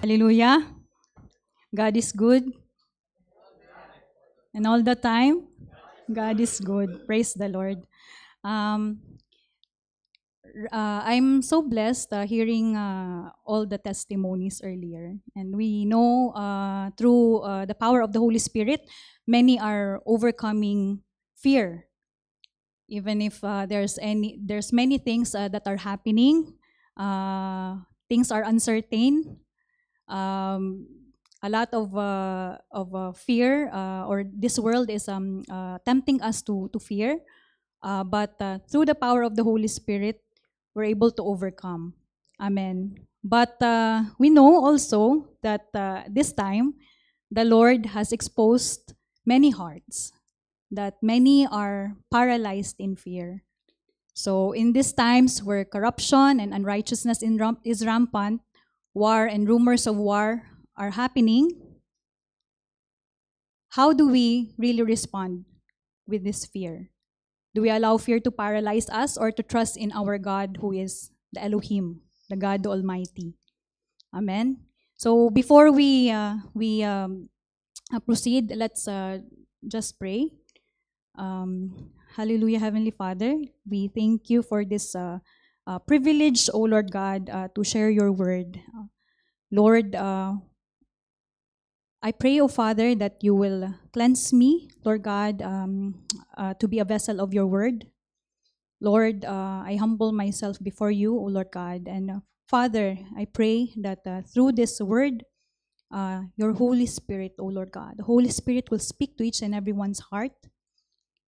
Hallelujah. God is good. And all the time, God is good. Praise the Lord. Um, I'm so blessed hearing all the testimonies earlier. And we know through the power of the Holy Spirit, many are overcoming fear. Even if there's many things that are happening, things are uncertain, um, a lot of fear, or this world is tempting us to fear, but through the power of the Holy Spirit, we're able to overcome. Amen. But we know also that this time, the Lord has exposed many hearts, that many are paralyzed in fear. So in these times where corruption and unrighteousness is rampant, war and rumors of war are happening, how do we really respond with this fear? Do we allow fear to paralyze us or to trust in our God who is the Elohim, the God the Almighty? Amen. So before we proceed, let's just pray. Um, Hallelujah, Heavenly Father. We thank you for this privilege, O Lord God, to share your word. Lord, I pray, O Father, that you will cleanse me, Lord God, to be a vessel of your word. Lord, I humble myself before you, O Lord God. And Father, I pray that through this word, your Holy Spirit, O Lord God, the Holy Spirit will speak to each and everyone's heart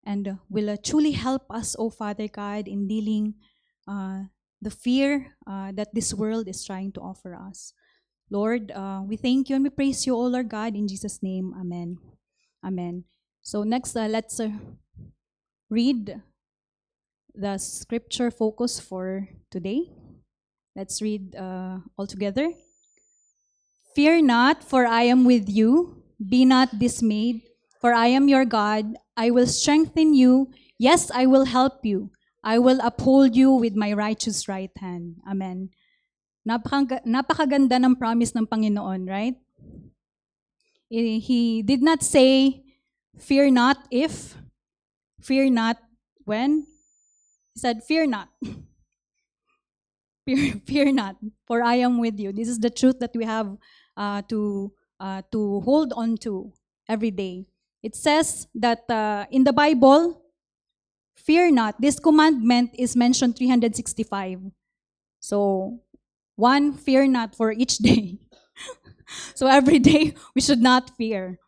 and will truly help us, O Father God, in dealing the fear that this world is trying to offer us. Lord, we thank you and we praise you, O Lord God, in Jesus' name. Amen. Amen. So next, let's read the scripture focus for today. Let's read all together. Fear not, for I am with you. Be not dismayed, for I am your God. I will strengthen you. Yes, I will help you. I will uphold you with my righteous right hand. Amen. Napakaganda ng promise ng Panginoon, right? He did not say, fear not if, fear not when. He said, fear not. Fear not, for I am with you. This is the truth that we have to hold on to every day. It says that in the Bible, fear not. This commandment is mentioned 365. So, one, fear not for each day. So every day we should not fear.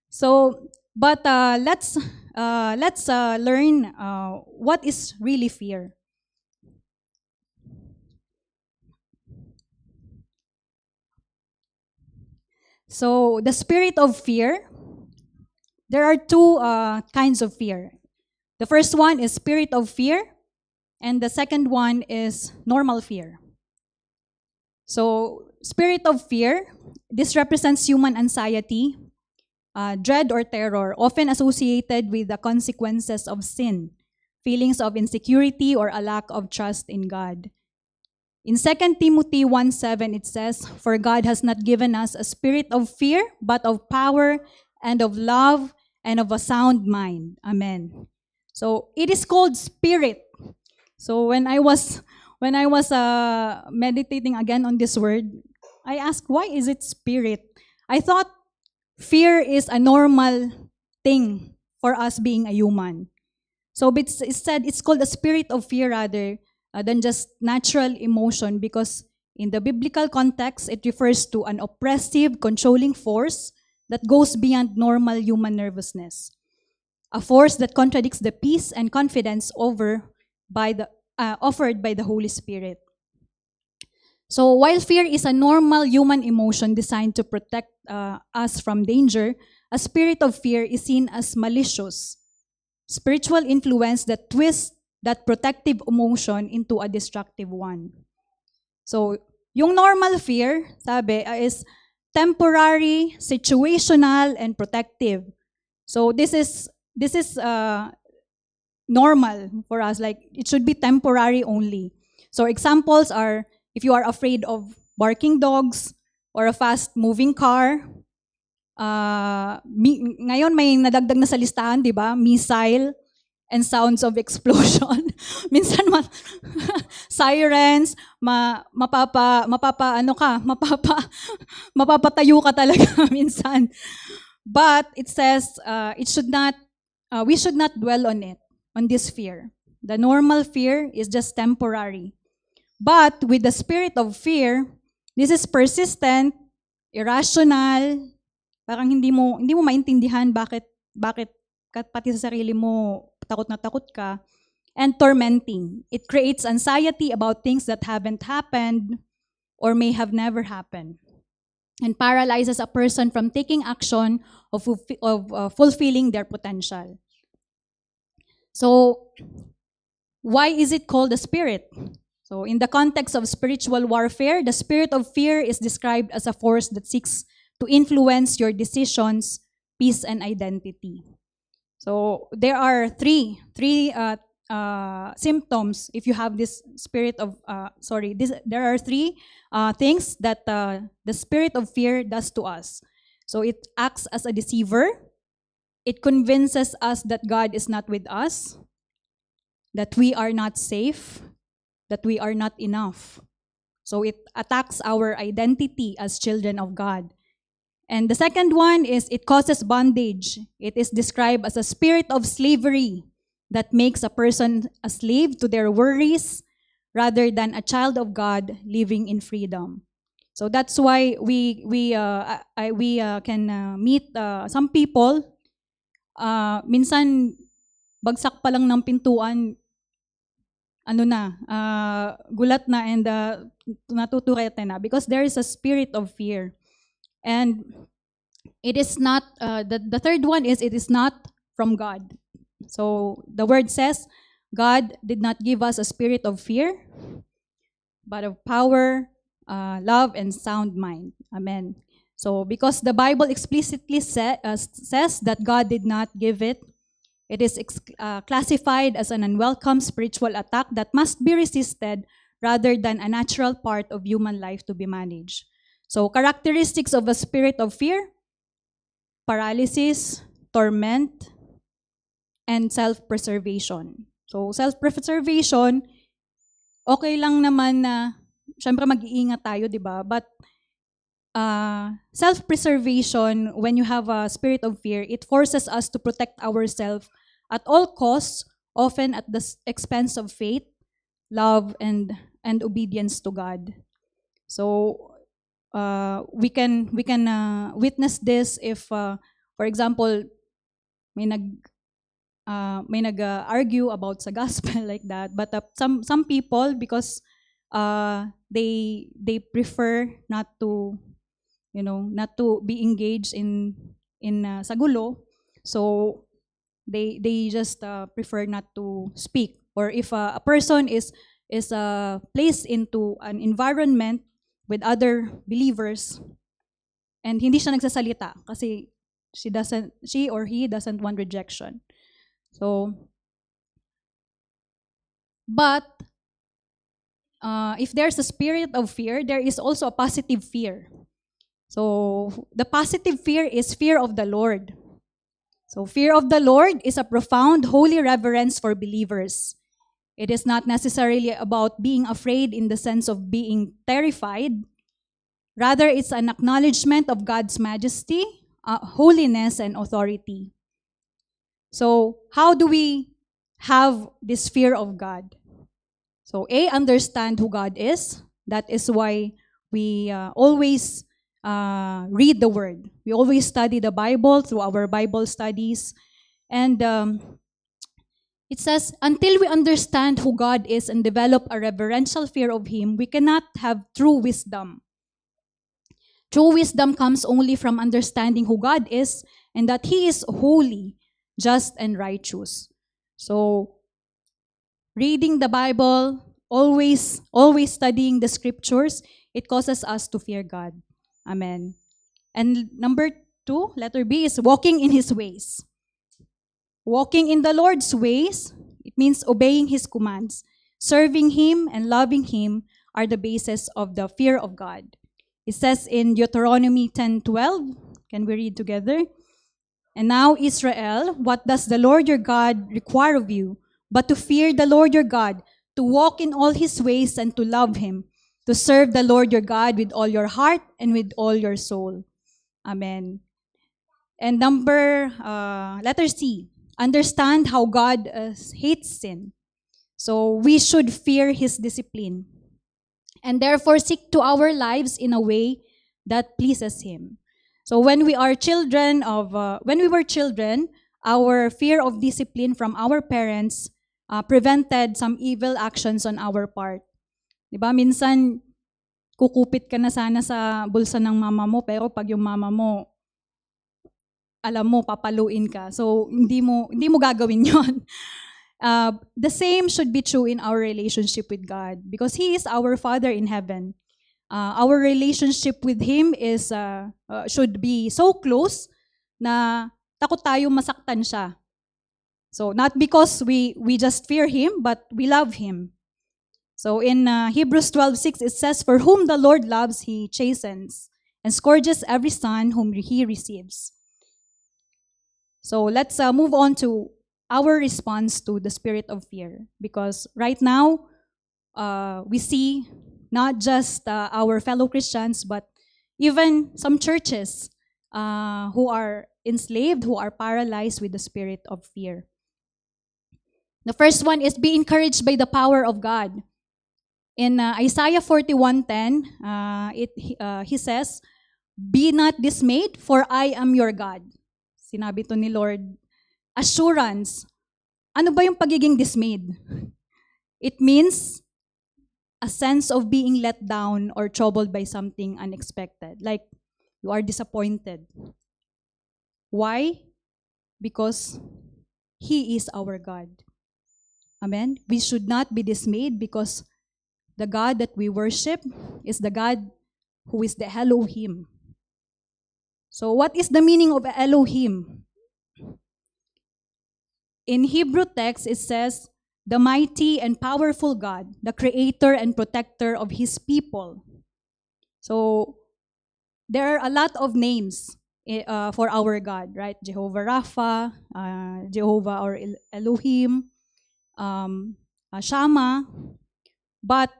So, but let's learn what is really fear. So the spirit of fear, there are two kinds of fear. The first one is spirit of fear, and the second one is normal fear. So spirit of fear, this represents human anxiety, dread or terror, often associated with the consequences of sin, feelings of insecurity or a lack of trust in God. In 2 Timothy 1:7, it says, "For God has not given us a spirit of fear, but of power and of love and of a sound mind." Amen. So it is called spirit. So when I was meditating again on this word, I asked, why is it spirit? I thought fear is a normal thing for us being a human. So it's said it's called a spirit of fear rather than just natural emotion, because in the biblical context, it refers to an oppressive, controlling force that goes beyond normal human nervousness. A force that contradicts the peace and confidence offered by the Holy Spirit. So while fear is a normal human emotion designed to protect us from danger, a spirit of fear is seen as malicious, spiritual influence that twists that protective emotion into a destructive one. So, yung normal fear, sabi, is temporary, situational, and protective. So this is normal for us. Like, it should be temporary only. So examples are, if you are afraid of barking dogs, or a fast-moving car. Ngayon may nadagdag na sa listahan, di ba? Missile and sounds of explosion. Minsan sirens, mapapatayo ka talaga minsan. But it says we should not dwell on this fear. The normal fear is just temporary. But with the spirit of fear, this is persistent, irrational, parang hindi mo maintindihan bakit pati sa sarili mo takot na takot ka, and tormenting. It creates anxiety about things that haven't happened or may have never happened, and paralyzes a person from taking action of fulfilling their potential. So, why is it called a spirit? So, in the context of spiritual warfare, the spirit of fear is described as a force that seeks to influence your decisions, peace, and identity. So, there are three symptoms if you have this spirit of, there are three things that the spirit of fear does to us. So, it acts as a deceiver. It convinces us that God is not with us, that we are not safe, that we are not enough. So it attacks our identity as children of God. And the second one is it causes bondage. It is described as a spirit of slavery that makes a person a slave to their worries rather than a child of God living in freedom. So that's why we can meet some people. Minsan bagsak pa lang ng pintuan, gulat na and natuturete na, because there is a spirit of fear. And it is not, the third one is it is not from God. So the word says, God did not give us a spirit of fear, but of power, love, and sound mind. Amen. So because the Bible explicitly says that God did not give it, it is classified as an unwelcome spiritual attack that must be resisted rather than a natural part of human life to be managed. So characteristics of a spirit of fear: paralysis, torment, and self-preservation. So self-preservation, okay lang naman na, syempre mag-iingat tayo, di ba? But self-preservation, when you have a spirit of fear, it forces us to protect ourselves at all costs, often at the expense of faith, love, and obedience to God. So we can witness this if, for example, may nag-argue about sa gospel like that. But some people, because they prefer not to, not to be engaged in sa gulo, so they just prefer not to speak. Or if a person is placed into an environment with other believers and hindi siya nagsasalita kasi she or he doesn't want rejection. So, but if there's a spirit of fear, there is also a positive fear. So the positive fear is fear of the Lord. So fear of the Lord is a profound, holy reverence for believers. It is not necessarily about being afraid in the sense of being terrified. Rather, it's an acknowledgement of God's majesty, holiness, and authority. So how do we have this fear of God? So understand who God is. That is why we always read the Word. We always study the Bible through our Bible studies. And it says, until we understand who God is and develop a reverential fear of Him, we cannot have true wisdom. True wisdom comes only from understanding who God is and that He is holy, just, and righteous. So, reading the Bible, always studying the scriptures, it causes us to fear God. Amen. And number 2, letter B, is walking in His ways. Walking in the Lord's ways, it means obeying His commands. Serving Him and loving Him are the basis of the fear of God. It says in Deuteronomy 10:12, can we read together? And now, Israel, what does the Lord your God require of you, but to fear the Lord your God, to walk in all his ways and to love him, to serve the Lord your God with all your heart and with all your soul. Amen. And letter C, understand how God hates sin. So we should fear his discipline and therefore seek to our lives in a way that pleases him. So when we were children, our fear of discipline from our parents prevented some evil actions on our part. Diba? Minsan, kukupit ka na sana sa bulsa ng mama mo, pero pag yung mama mo, alam mo, papaluin ka. So, hindi mo gagawin yon. The same should be true in our relationship with God because He is our Father in heaven. Our relationship with Him should be so close na takot tayo masaktan siya. So, not because we just fear Him, but we love Him. So, in Hebrews 12:6, it says, "For whom the Lord loves, He chastens, and scourges every son whom He receives." So, let's move on to our response to the spirit of fear. Because right now, we see not just our fellow Christians, but even some churches who are enslaved, who are paralyzed with the spirit of fear. The first one is be encouraged by the power of God. In Isaiah 41:10, he says, "Be not dismayed, for I am your God." Sinabi to ni Lord. Assurance. Ano ba yung pagiging dismayed? It means a sense of being let down or troubled by something unexpected. Like, you are disappointed. Why? Because He is our God. Amen? We should not be dismayed because the God that we worship is the God who is the Elohim. So what is the meaning of Elohim? In Hebrew text, it says, the mighty and powerful God, the creator and protector of His people. So there are a lot of names for our God, right? Jehovah Rapha, Jehovah or Elohim, Shammah. But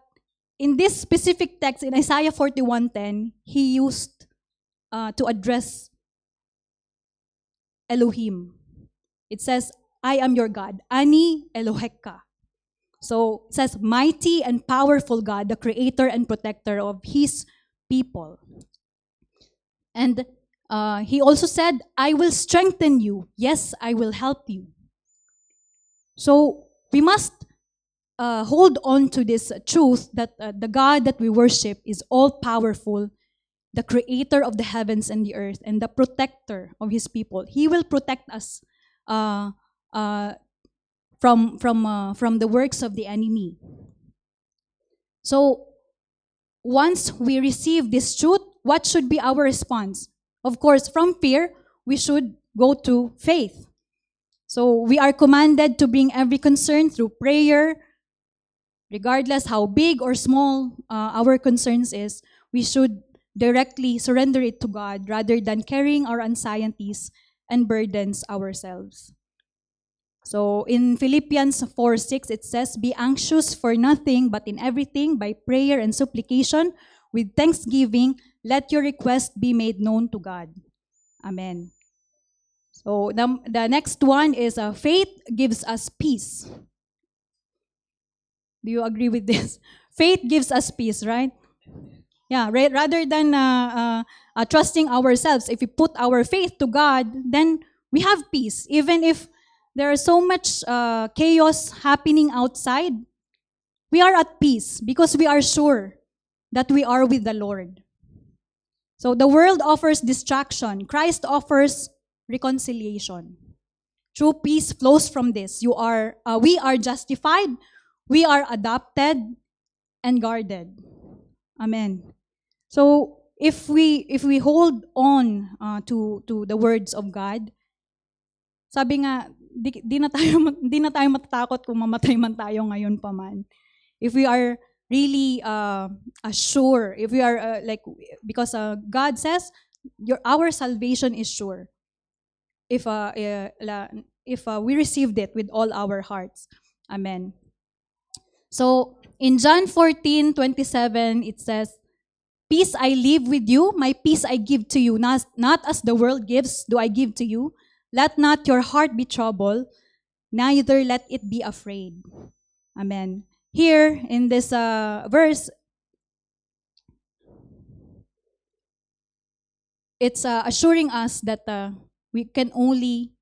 in this specific text, in Isaiah 41:10, He used to address Elohim. It says, I am your God, Ani Eloheka. So it says, mighty and powerful God, the creator and protector of His people. And He also said, I will strengthen you. Yes, I will help you. So we must hold on to this truth that the God that we worship is all-powerful, the creator of the heavens and the earth, and the protector of His people. He will protect us from the works of the enemy. So once we receive this truth, what should be our response? Of course, from fear, we should go to faith. So we are commanded to bring every concern through prayer, regardless how big or small our concerns is. We should directly surrender it to God rather than carrying our anxieties and burdens ourselves. So in Philippians 4:6, it says, be anxious for nothing, but in everything, by prayer and supplication, with thanksgiving, let your request be made known to God. Amen. So the next one is faith gives us peace. Do you agree with this? Faith gives us peace, right? Yeah, rather than trusting ourselves, if we put our faith to God, then we have peace. Even if there is so much chaos happening outside, we are at peace because we are sure that we are with the Lord. So the world offers distraction. Christ offers reconciliation. True peace flows from this. We are justified, we are adopted, and guarded. Amen. So if we hold on to the words of God, sabi nga, di na tayo matatakot kung mamatay man tayo ngayon pa man. If we are really assure, if we are because God says our salvation is sure if we received it with all our hearts. Amen. So in John 14:27, it says, "Peace I leave with you, my peace I give to you. Not as the world gives, do I give to you. Let not your heart be troubled, neither let it be afraid." Amen. Here in this verse, it's assuring us that we can only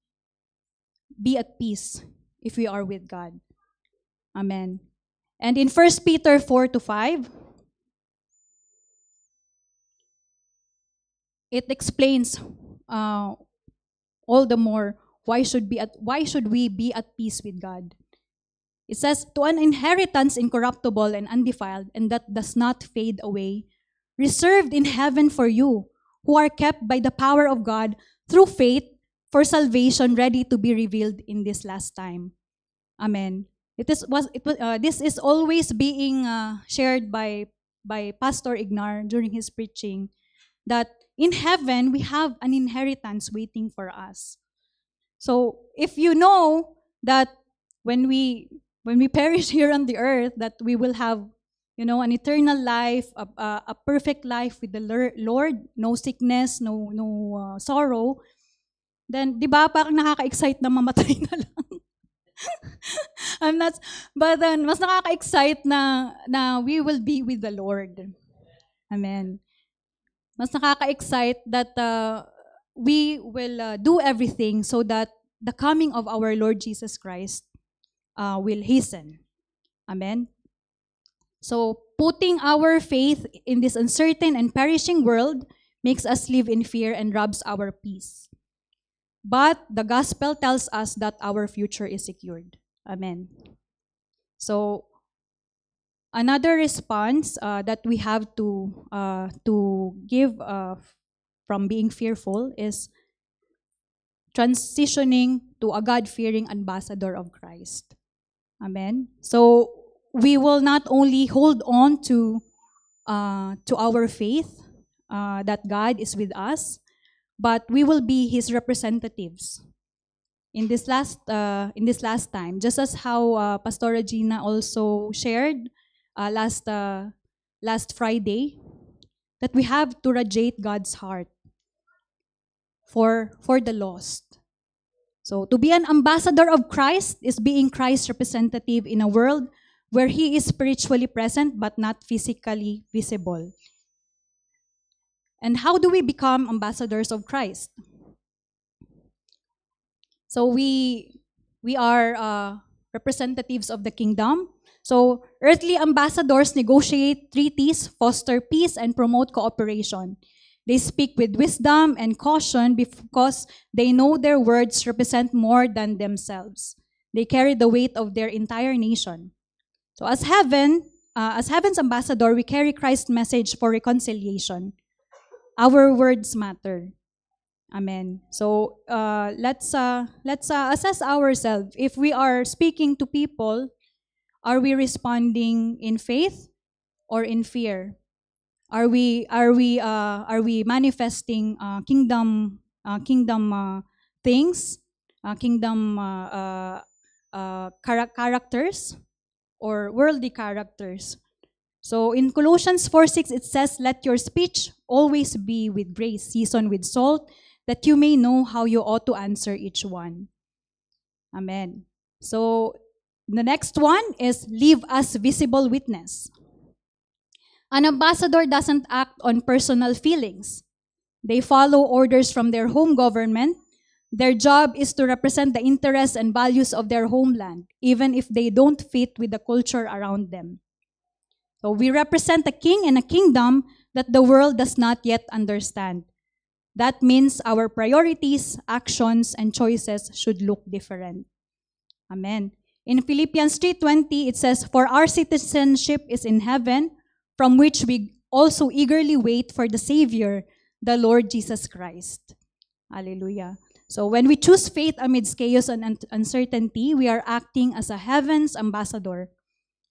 be at peace if we are with God. Amen. And in 1 Peter 4-5, it explains all the more why should we be at peace with God. It says, "To an inheritance incorruptible and undefiled, and that does not fade away, reserved in heaven for you, who are kept by the power of God through faith for salvation ready to be revealed in this last time." Amen. This is always being shared by Pastor Ignar during his preaching, that in heaven we have an inheritance waiting for us. So if you know that when we perish here on the earth, that we will have, an eternal life, a perfect life with the Lord, no sickness, no sorrow, then di ba parang nakaka-excite na mamatay na lang. But then mas nakaka-excite na we will be with the Lord. Amen. Mas nakaka-excite that we will do everything so that the coming of our Lord Jesus Christ will hasten. Amen. So putting our faith in this uncertain and perishing world makes us live in fear and robs our peace. But the gospel tells us that our future is secured. Amen. So another response that we have to give from being fearful is transitioning to a God-fearing ambassador of Christ. Amen. So we will not only hold on to our faith that God is with us, but we will be His representatives in this last time. Just as how Pastor Regina also shared last Friday, that we have to radiate God's heart for the lost. So to be an ambassador of Christ is being Christ's representative in a world where He is spiritually present but not physically visible. And how do we become ambassadors of Christ? So we are representatives of the kingdom. So earthly ambassadors negotiate treaties, foster peace, and promote cooperation. They speak with wisdom and caution because they know their words represent more than themselves. They carry the weight of their entire nation. So as heaven's ambassador, we carry Christ's message for reconciliation. Our words matter. Amen. So let's assess ourselves. If we are speaking to people, are we responding in faith or in fear? Are we manifesting kingdom things, kingdom characters, or worldly characters? So in Colossians 4:6 it says, "Let your speech always be with grace, seasoned with salt, that you may know how you ought to answer each one." Amen. So the next one is live as visible witness. An ambassador doesn't act on personal feelings. They follow orders from their home government. Their job is to represent the interests and values of their homeland, even if they don't fit with the culture around them. So we represent a king and a kingdom that the world does not yet understand. That means our priorities, actions, and choices should look different. Amen. In Philippians 3:20, it says, "For our citizenship is in heaven, from which we also eagerly wait for the Savior, the Lord Jesus Christ." Hallelujah. So when we choose faith amidst chaos and uncertainty, we are acting as a heaven's ambassador.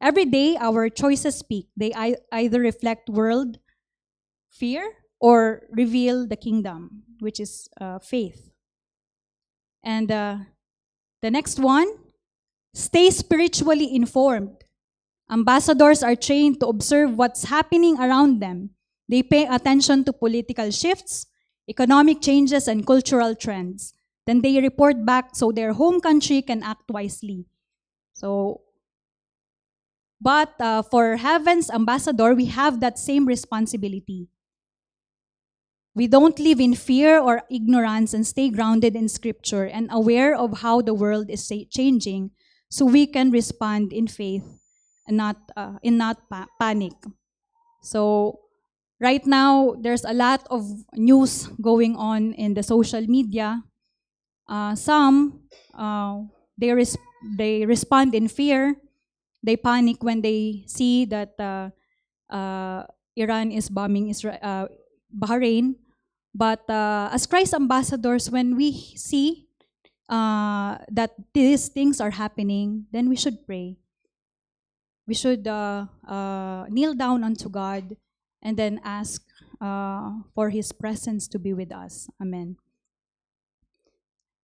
Every day, our choices speak. They either reflect world fear or reveal the kingdom, which is faith. And the next one, stay spiritually informed. Ambassadors are trained to observe what's happening around them. They pay attention to political shifts, economic changes, and cultural trends. Then they report back so their home country can act wisely. But for heaven's ambassador, we have that same responsibility. We don't live in fear or ignorance and stay grounded in Scripture and aware of how the world is changing, so we can respond in faith and not panic. So right now, there's a lot of news going on in the social media. Some they respond in fear. They panic when they see that Iran is bombing Bahrain. But as Christ ambassadors, when we see that these things are happening, then we should pray. We should kneel down unto God and then ask for His presence to be with us. Amen.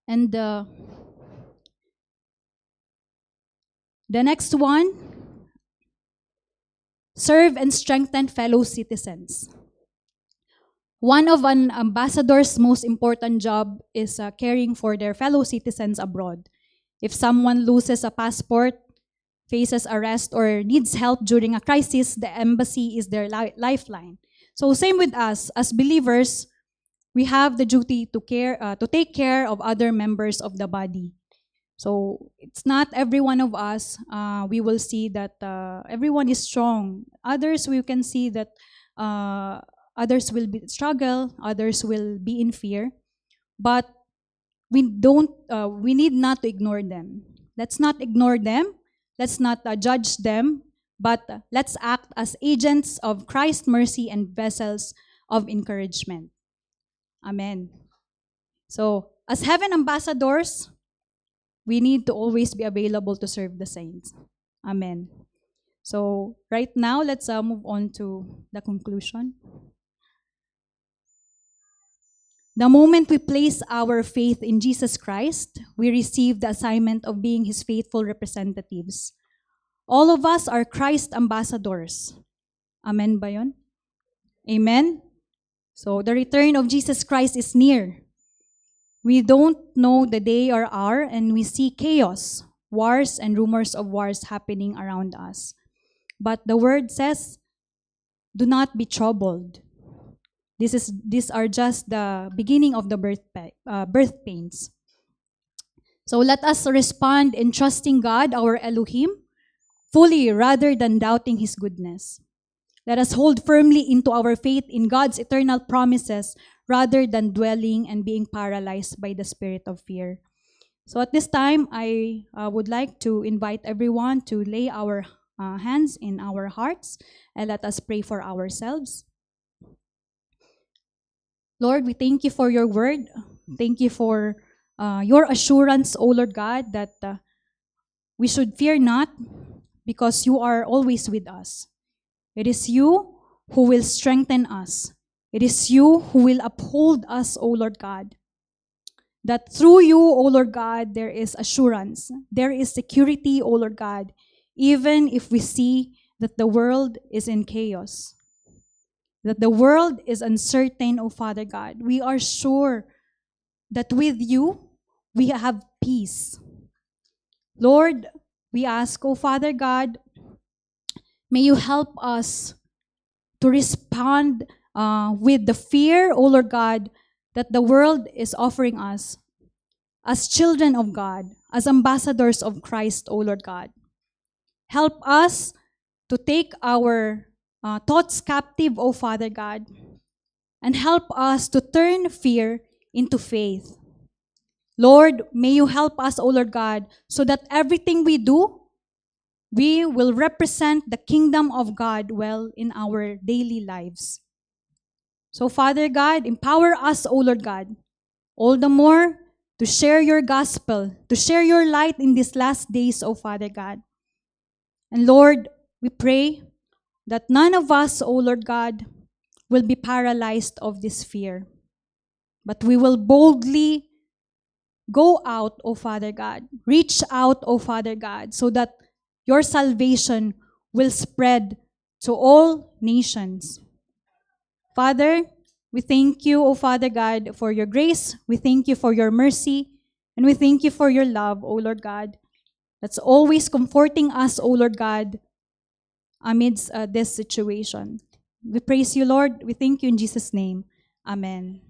And the next one, serve and strengthen fellow citizens. One of an ambassador's most important job is caring for their fellow citizens abroad. If someone loses a passport, faces arrest, or needs help during a crisis, the embassy is their lifeline. So same with us. As believers, we have the duty to take care of other members of the body. So it's not every one of us, we will see that everyone is strong. Others, we can see that others will struggle, others will be in fear. But we need not to ignore them. Let's not ignore them. Let's not judge them. But let's act as agents of Christ's mercy and vessels of encouragement. Amen. So, as heaven ambassadors, we need to always be available to serve the saints. Amen. So, right now, let's move on to the conclusion. The moment we place our faith in Jesus Christ, we receive the assignment of being His faithful representatives. All of us are Christ ambassadors. Amen ba yun? Amen? So, the return of Jesus Christ is near. We don't know the day or hour, and we see chaos, wars, and rumors of wars happening around us. But the Word says, do not be troubled. These are just the beginning of the birth pains. So let us respond in trusting God, our Elohim, fully rather than doubting His goodness. Let us hold firmly into our faith in God's eternal promises rather than dwelling and being paralyzed by the spirit of fear. So at this time, I would like to invite everyone to lay our hands in our hearts and let us pray for ourselves. Lord, we thank you for your word. Thank you for your assurance, O Lord God, that we should fear not because you are always with us. It is you who will strengthen us. It is you who will uphold us, O Lord God. That through you, O Lord God, there is assurance. There is security, O Lord God, even if we see that the world is in chaos. That the world is uncertain, O Father God. We are sure that with you, we have peace. Lord, we ask, O Father God, may you help us to respond with the fear, O Lord God, that the world is offering us as children of God, as ambassadors of Christ, O Lord God. Help us to take our thoughts captive, O Father God, and help us to turn fear into faith. Lord, may you help us, O Lord God, so that everything we do, we will represent the kingdom of God well in our daily lives. So, Father God, empower us, O Lord God, all the more to share your gospel, to share your light in these last days, O Father God. And Lord, we pray that none of us, O Lord God, will be paralyzed of this fear, but we will boldly go out, O Father God. Reach out, O Father God, so that your salvation will spread to all nations. Father, we thank you, O Father God, for your grace. We thank you for your mercy. And we thank you for your love, O Lord God, that's always comforting us, O Lord God, amidst this situation. We praise you, Lord. We thank you in Jesus' name. Amen.